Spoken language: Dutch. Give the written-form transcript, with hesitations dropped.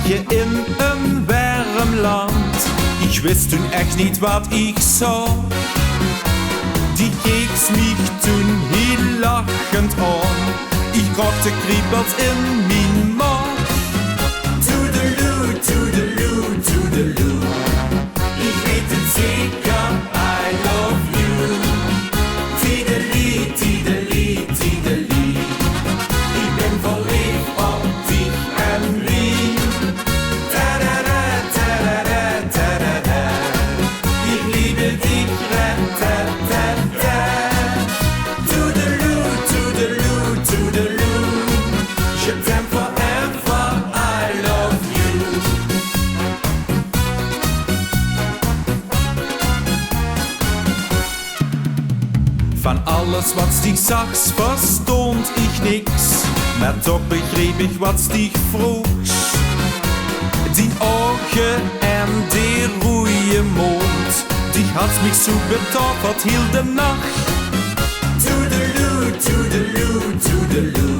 je in een warm land. Ich wist toen echt niet wat ik zou. Die keek mich toen heel lachend aan. Ich krochte kriebels in mijn maag. Toedeloe, toedeloe, toedeloe. Ich weet het zeker, I love you. Tidelie, tidelie, tidelie. Ich bin verliebt op dich en wie. Ta-da-da, ta-da-da, ta-da-da. Ich liebe dich, ra-ta-ta-ta. Toedeloe, toedeloe, toedeloe. Je t'aime forever, I love you. Van alles wat dich sagst, verstond ich nix. Maar toch begreep ich wat dich vroegst. Die Augen en die ruhige Mond, dich hat's mich so betaufert, heel de Nacht. Toedeloe, toedeloe, toedeloe.